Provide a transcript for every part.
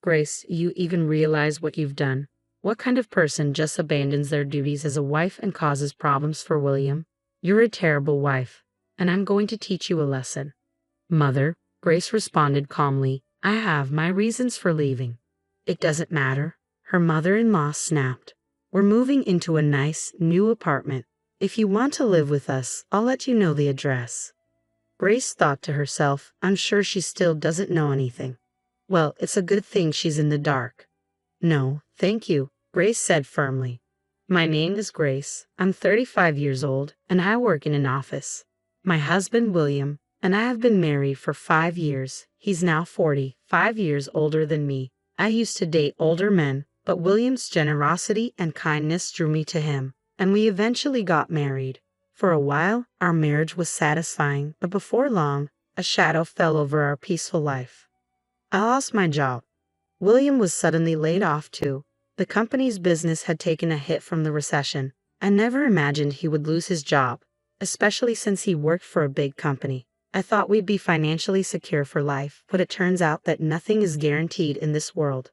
Grace, you even realize what you've done? What kind of person just abandons their duties as a wife and causes problems for William? You're a terrible wife, and I'm going to teach you a lesson. Mother, Grace responded calmly, I have my reasons for leaving. It doesn't matter, her mother-in-law snapped. We're moving into a nice, new apartment. If you want to live with us, I'll let you know the address. Grace thought to herself, I'm sure she still doesn't know anything. Well, it's a good thing she's in the dark. No, thank you, Grace said firmly. My name is Grace, I'm 35 years old, and I work in an office. My husband, William, and I have been married for 5 years. He's now 45 years older than me. I used to date older men, but William's generosity and kindness drew me to him, and we eventually got married. For a while, our marriage was satisfying, but before long, a shadow fell over our peaceful life. I lost my job. William was suddenly laid off too. The company's business had taken a hit from the recession. I never imagined he would lose his job, especially since he worked for a big company. I thought we'd be financially secure for life, but it turns out that nothing is guaranteed in this world.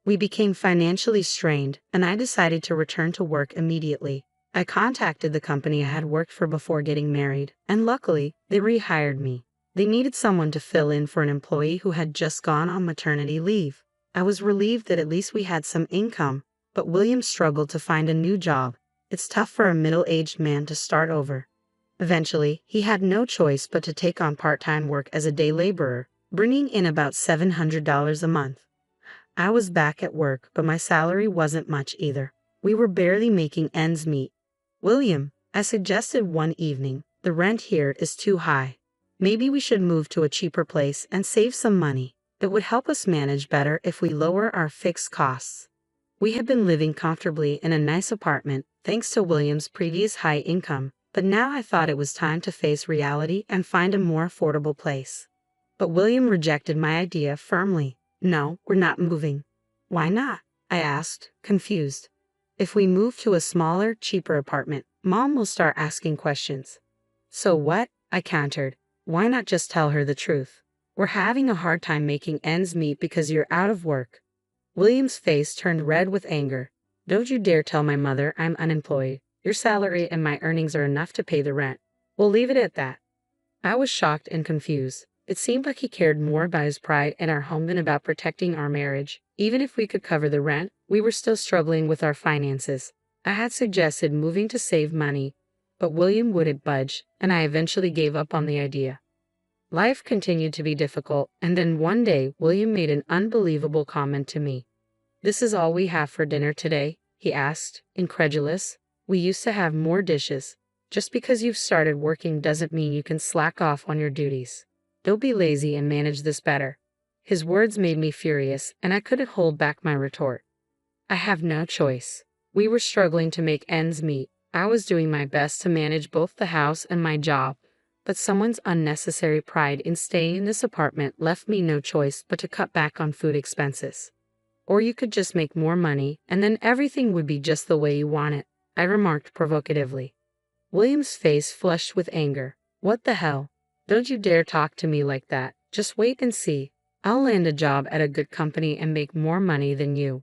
We became financially strained, and I decided to return to work immediately. I contacted the company I had worked for before getting married, and luckily, they rehired me. They needed someone to fill in for an employee who had just gone on maternity leave. I was relieved that at least we had some income, but William struggled to find a new job. It's tough for a middle-aged man to start over. Eventually, he had no choice but to take on part-time work as a day laborer, bringing in about $700 a month. I was back at work, but my salary wasn't much either. We were barely making ends meet. William, I suggested one evening, the rent here is too high. Maybe we should move to a cheaper place and save some money. It would help us manage better if we lower our fixed costs. We had been living comfortably in a nice apartment, thanks to William's previous high income, but now I thought it was time to face reality and find a more affordable place. But William rejected my idea firmly. No, we're not moving. Why not? I asked, confused. If we move to a smaller, cheaper apartment, Mom will start asking questions. So what? I countered. Why not just tell her the truth? We're having a hard time making ends meet because you're out of work. William's face turned red with anger. Don't you dare tell my mother I'm unemployed. Your salary and my earnings are enough to pay the rent. We'll leave it at that. I was shocked and confused. It seemed like he cared more about his pride and our home than about protecting our marriage. Even if we could cover the rent, we were still struggling with our finances. I had suggested moving to save money, but William wouldn't budge, and I eventually gave up on the idea. Life continued to be difficult, and then one day William made an unbelievable comment to me. This is all we have for dinner today? He asked, incredulous. We used to have more dishes. Just because you've started working doesn't mean you can slack off on your duties. Don't be lazy and manage this better. His words made me furious, and I couldn't hold back my retort. I have no choice. We were struggling to make ends meet. I was doing my best to manage both the house and my job, but someone's unnecessary pride in staying in this apartment left me no choice but to cut back on food expenses. Or you could just make more money, and then everything would be just the way you want it, I remarked provocatively. William's face flushed with anger. What the hell? Don't you dare talk to me like that. Just wait and see. I'll land a job at a good company and make more money than you.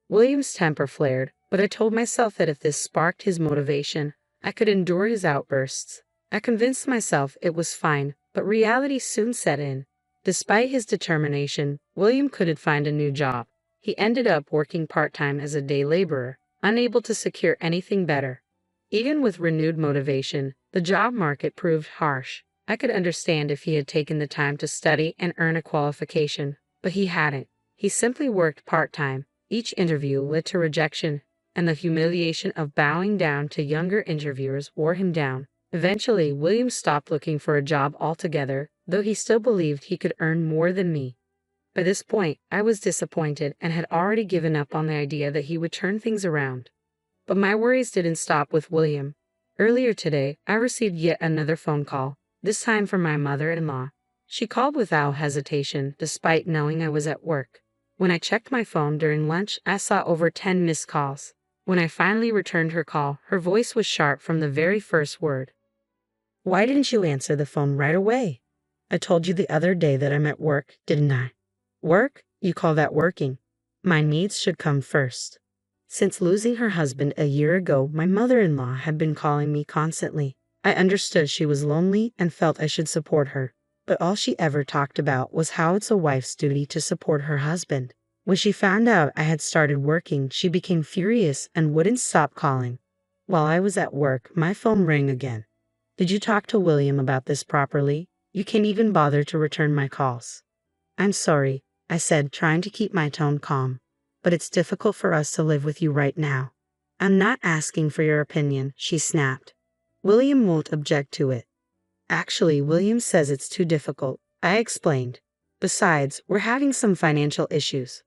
William's temper flared, but I told myself that if this sparked his motivation, I could endure his outbursts. I convinced myself it was fine, but reality soon set in. Despite his determination, William couldn't find a new job. He ended up working part-time as a day laborer, unable to secure anything better. Even with renewed motivation, the job market proved harsh. I could understand if he had taken the time to study and earn a qualification, but he hadn't. He simply worked part-time. Each interview led to rejection, and the humiliation of bowing down to younger interviewers wore him down. Eventually, William stopped looking for a job altogether, though he still believed he could earn more than me. By this point, I was disappointed and had already given up on the idea that he would turn things around. But my worries didn't stop with William. Earlier today, I received yet another phone call, this time from my mother-in-law. She called without hesitation, despite knowing I was at work. When I checked my phone during lunch, I saw over 10 missed calls. When I finally returned her call, her voice was sharp from the very first word. Why didn't you answer the phone right away? I told you the other day that I'm at work, didn't I? Work? You call that working? My needs should come first. Since losing her husband a year ago, my mother-in-law had been calling me constantly. I understood she was lonely and felt I should support her. But all she ever talked about was how it's a wife's duty to support her husband. When she found out I had started working, she became furious and wouldn't stop calling. While I was at work, my phone rang again. Did you talk to William about this properly? You can't even bother to return my calls. I'm sorry, I said, trying to keep my tone calm. But it's difficult for us to live with you right now. I'm not asking for your opinion, she snapped. William won't object to it. Actually, William says it's too difficult, I explained. Besides, we're having some financial issues.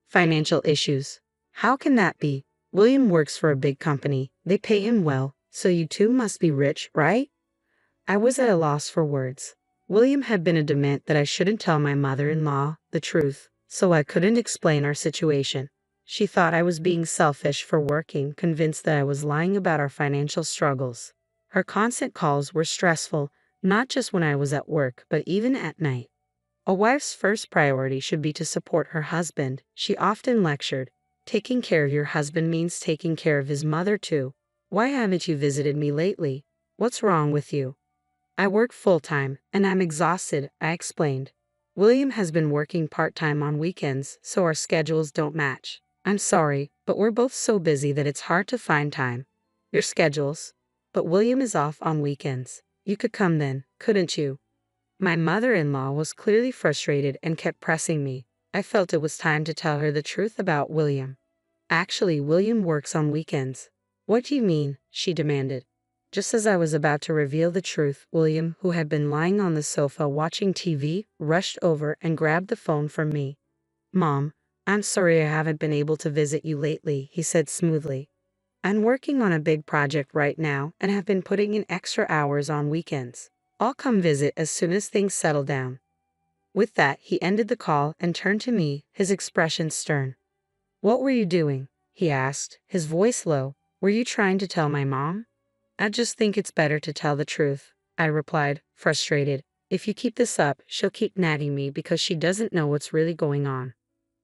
Financial issues? How can that be? William works for a big company. They pay him well, so you two must be rich, right? I was at a loss for words. William had been adamant that I shouldn't tell my mother-in-law the truth, so I couldn't explain our situation. She thought I was being selfish for working, convinced that I was lying about our financial struggles. Her constant calls were stressful, not just when I was at work, but even at night. A wife's first priority should be to support her husband, she often lectured. Taking care of your husband means taking care of his mother too. Why haven't you visited me lately? What's wrong with you? I work full-time, and I'm exhausted, I explained. William has been working part-time on weekends, so our schedules don't match. I'm sorry, but we're both so busy that it's hard to find time. Your schedules? But William is off on weekends. You could come then, couldn't you? My mother-in-law was clearly frustrated and kept pressing me. I felt it was time to tell her the truth about William. Actually, William works on weekends. What do you mean? She demanded. Just as I was about to reveal the truth, William, who had been lying on the sofa watching TV, rushed over and grabbed the phone from me. Mom, I'm sorry I haven't been able to visit you lately, he said smoothly. I'm working on a big project right now and have been putting in extra hours on weekends. I'll come visit as soon as things settle down. With that, he ended the call and turned to me, his expression stern. What were you doing? He asked, his voice low. Were you trying to tell my mom? I just think it's better to tell the truth, I replied, frustrated. If you keep this up, she'll keep nagging me because she doesn't know what's really going on.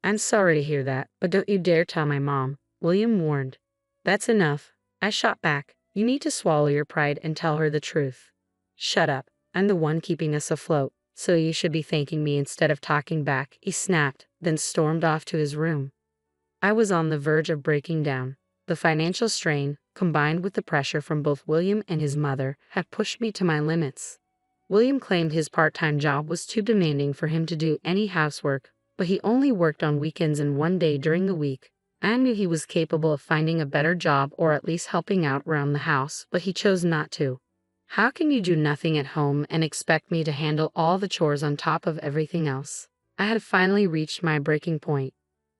I'm sorry to hear that, but don't you dare tell my mom, William warned. That's enough, I shot back. You need to swallow your pride and tell her the truth. Shut up, I'm the one keeping us afloat, so you should be thanking me instead of talking back, he snapped, then stormed off to his room. I was on the verge of breaking down. The financial strain, combined with the pressure from both William and his mother, had pushed me to my limits. William claimed his part-time job was too demanding for him to do any housework, but he only worked on weekends and one day during the week. I knew he was capable of finding a better job or at least helping out around the house, but he chose not to. How can you do nothing at home and expect me to handle all the chores on top of everything else? I had finally reached my breaking point.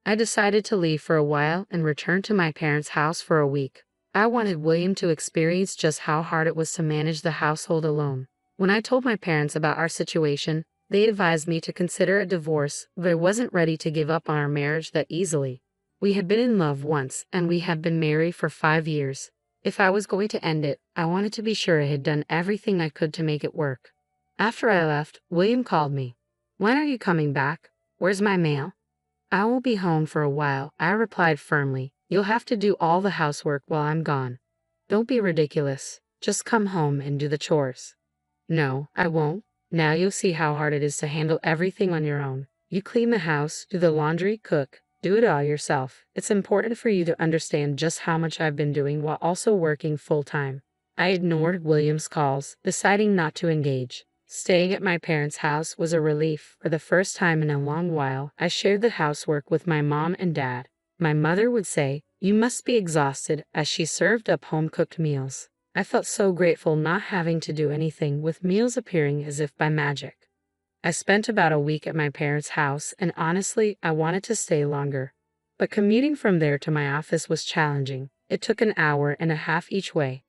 I decided to leave for a while and return to my parents' house for a week. I wanted William to experience just how hard it was to manage the household alone. When I told my parents about our situation, they advised me to consider a divorce, but I wasn't ready to give up on our marriage that easily. We had been in love once, and we had been married for 5 years. If I was going to end it, I wanted to be sure I had done everything I could to make it work. After I left, William called me. When are you coming back? Where's my mail? I will be home for a while, I replied firmly. You'll have to do all the housework while I'm gone. Don't be ridiculous. Just come home and do the chores. No, I won't. Now you'll see how hard it is to handle everything on your own. You clean the house, do the laundry, cook. Do it all yourself. It's important for you to understand just how much I've been doing while also working full-time. I ignored William's calls, deciding not to engage. Staying at my parents' house was a relief. For the first time in a long while, I shared the housework with my mom and dad. My mother would say, "You must be exhausted," as she served up home-cooked meals. I felt so grateful not having to do anything, with meals appearing as if by magic. I spent about a week at my parents' house, and honestly, I wanted to stay longer. But commuting from there to my office was challenging. It took an hour and a half each way.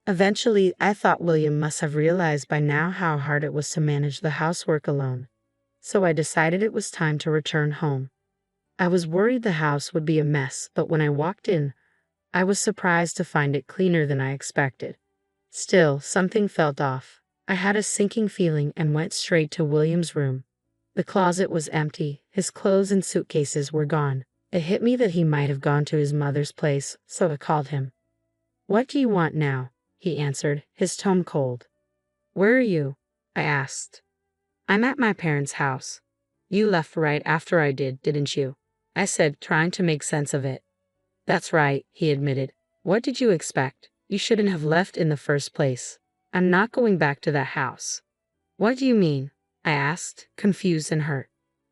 Eventually, I thought William must have realized by now how hard it was to manage the housework alone. So I decided it was time to return home. I was worried the house would be a mess, but when I walked in, I was surprised to find it cleaner than I expected. Still, something felt off. I had a sinking feeling and went straight to William's room. The closet was empty. His clothes and suitcases were gone. It hit me that he might have gone to his mother's place, so I called him. "What do you want now?" he answered, his tone cold. "Where are you?" I asked. "I'm at my parents' house." "You left right after I did, didn't you?" I said, trying to make sense of it. "That's right," he admitted. "What did you expect? You shouldn't have left in the first place. I'm not going back to that house." "What do you mean?" I asked, confused and hurt.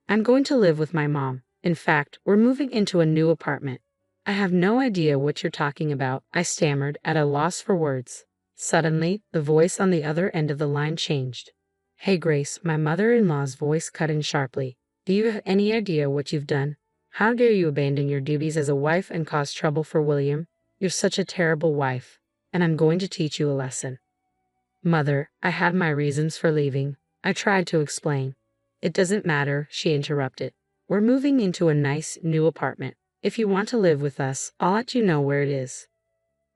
"I'm going to live with my mom. In fact, we're moving into a new apartment." "I have no idea what you're talking about," I stammered, at a loss for words. Suddenly, the voice on the other end of the line changed. "Hey Grace," my mother-in-law's voice cut in sharply. "Do you have any idea what you've done? How dare you abandon your duties as a wife and cause trouble for William? You're such a terrible wife, and I'm going to teach you a lesson." "Mother, I had my reasons for leaving," I tried to explain. "It doesn't matter," she interrupted. "We're moving into a nice, new apartment. If you want to live with us, I'll let you know where it is."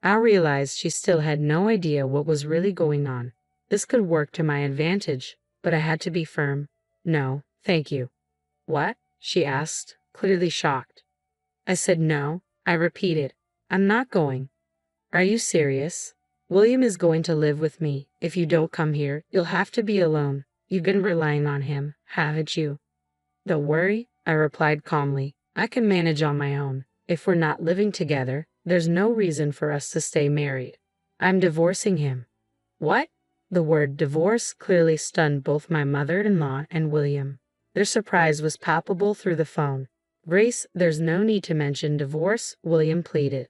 I realized she still had no idea what was really going on. This could work to my advantage, but I had to be firm. "No, thank you." "What?" she asked, clearly shocked. I said no. I repeated, "I'm not going." "Are you serious? William is going to live with me. If you don't come here, you'll have to be alone. You've been relying on him, haven't you?" "Don't worry," I replied calmly. "I can manage on my own. If we're not living together, there's no reason for us to stay married. I'm divorcing him." "What?" The word divorce clearly stunned both my mother-in-law and William. Their surprise was palpable through the phone. "Grace, there's no need to mention divorce," William pleaded.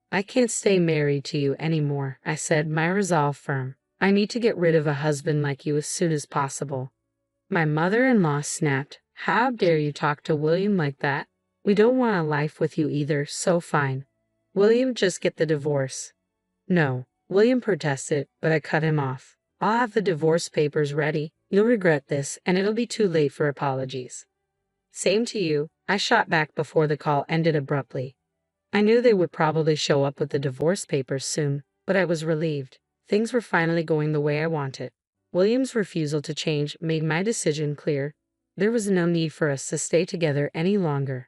"I can't stay married to you anymore," I said, my resolve firm. "I need to get rid of a husband like you as soon as possible." My mother-in-law snapped, "How dare you talk to William like that? We don't want a life with you either, so fine. William, just get the divorce." "No," William protested, but I cut him off. "I'll have the divorce papers ready. You'll regret this, and it'll be too late for apologies." "Same to you," I shot back before the call ended abruptly. I knew they would probably show up with the divorce papers soon, but I was relieved. Things were finally going the way I wanted. William's refusal to change made my decision clear. There was no need for us to stay together any longer.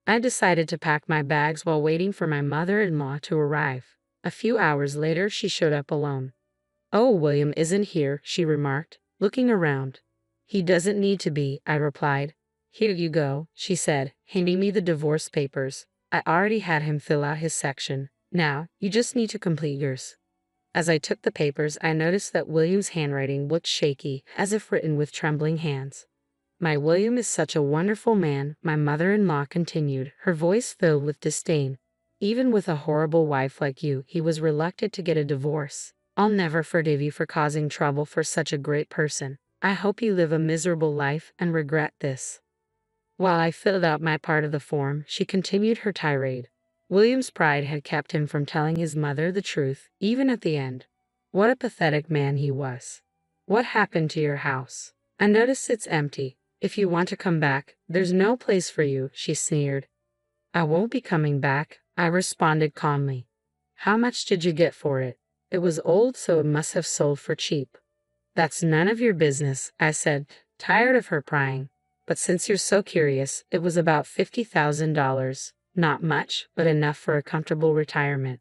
I decided to pack my bags while waiting for my mother-in-law to arrive. A few hours later, she showed up alone. "Oh, William isn't here," she remarked, looking around. "He doesn't need to be," I replied. "Here you go," she said, handing me the divorce papers. "I already had him fill out his section. Now, you just need to complete yours." As I took the papers, I noticed that William's handwriting looked shaky, as if written with trembling hands. "My William is such a wonderful man," my mother-in-law continued, her voice filled with disdain. "Even with a horrible wife like you, he was reluctant to get a divorce. I'll never forgive you for causing trouble for such a great person. I hope you live a miserable life and regret this." While I filled out my part of the form, she continued her tirade. William's pride had kept him from telling his mother the truth, even at the end. What a pathetic man he was. "What happened to your house? I noticed it's empty. If you want to come back, there's no place for you," she sneered. "I won't be coming back," I responded calmly. "How much did you get for it?" "It was old, so it must have sold for cheap." "That's none of your business," I said, tired of her prying. "But since you're so curious, it was about $50,000. Not much, but enough for a comfortable retirement.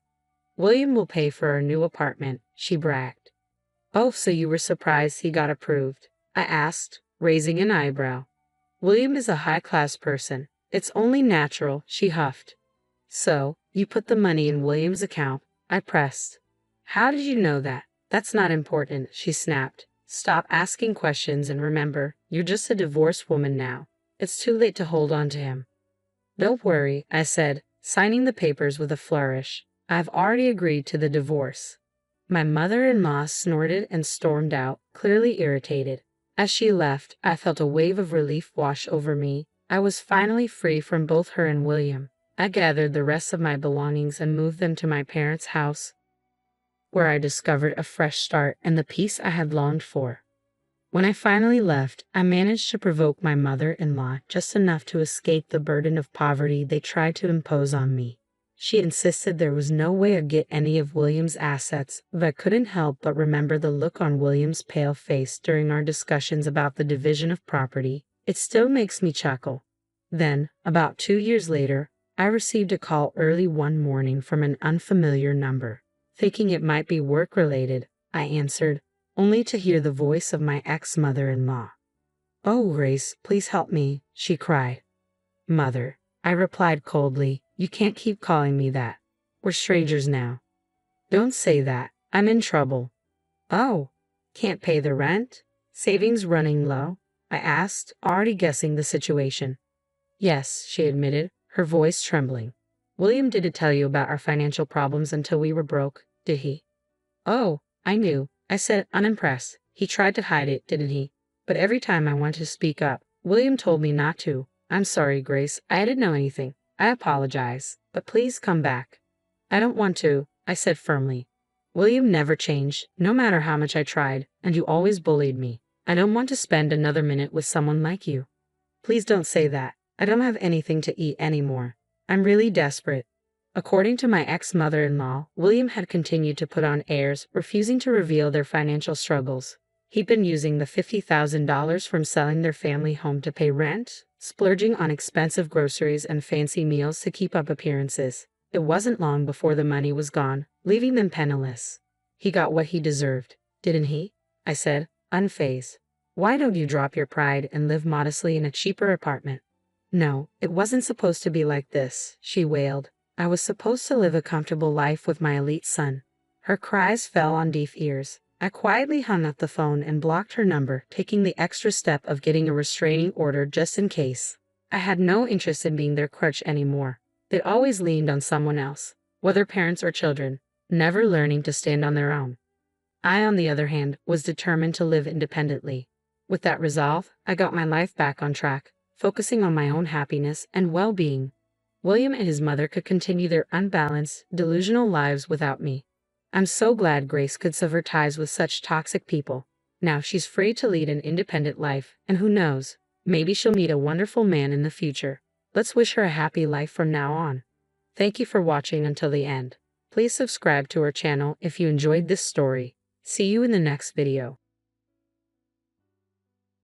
William will pay for our new apartment," she bragged. "Oh, so you were surprised he got approved?" I asked, raising an eyebrow. "William is a high-class person. It's only natural," she huffed. "So, you put the money in William's account?" I pressed. "How did you know that?" "That's not important," she snapped. "Stop asking questions and remember, you're just a divorced woman now. It's too late to hold on to him." "Don't worry," I said, signing the papers with a flourish. "I've already agreed to the divorce." My mother-in-law snorted and stormed out, clearly irritated. As she left, I felt a wave of relief wash over me. I was finally free from both her and William. I gathered the rest of my belongings and moved them to my parents' house, where I discovered a fresh start and the peace I had longed for. When I finally left, I managed to provoke my mother-in-law just enough to escape the burden of poverty they tried to impose on me. She insisted there was no way I'd get any of William's assets, but I couldn't help but remember the look on William's pale face during our discussions about the division of property. It still makes me chuckle. Then, about 2 years later, I received a call early one morning from an unfamiliar number. Thinking it might be work-related, I answered, only to hear the voice of my ex-mother-in-law. "Oh, Grace, please help me," she cried. "Mother," I replied coldly, "you can't keep calling me that. We're strangers now." "Don't say that. I'm in trouble." "Oh, can't pay the rent? Savings running low?" I asked, already guessing the situation. "Yes," she admitted, her voice trembling. "William didn't tell you about our financial problems until we were broke, did he?" "Oh, I knew," I said, unimpressed. "He tried to hide it, didn't he? But every time I wanted to speak up, William told me not to. I'm sorry, Grace. I didn't know anything. I apologize. But please come back." "I don't want to," I said firmly. "William never changed, no matter how much I tried, and you always bullied me. I don't want to spend another minute with someone like you." "Please don't say that. I don't have anything to eat anymore. I'm really desperate." According to my ex-mother-in-law, William had continued to put on airs, refusing to reveal their financial struggles. He'd been using the $50,000 from selling their family home to pay rent, splurging on expensive groceries and fancy meals to keep up appearances. It wasn't long before the money was gone, leaving them penniless. "He got what he deserved, didn't he?" I said, unfazed. "Why don't you drop your pride and live modestly in a cheaper apartment?" "No, it wasn't supposed to be like this," she wailed. "I was supposed to live a comfortable life with my elite son." Her cries fell on deaf ears. I quietly hung up the phone and blocked her number, taking the extra step of getting a restraining order just in case. I had no interest in being their crutch anymore. They'd always leaned on someone else, whether parents or children, never learning to stand on their own. I, on the other hand, was determined to live independently. With that resolve, I got my life back on track, focusing on my own happiness and well-being. William and his mother could continue their unbalanced, delusional lives without me. I'm so glad Grace could sever ties with such toxic people. Now she's free to lead an independent life, and who knows, maybe she'll meet a wonderful man in the future. Let's wish her a happy life from now on. Thank you for watching until the end. Please subscribe to our channel if you enjoyed this story. See you in the next video.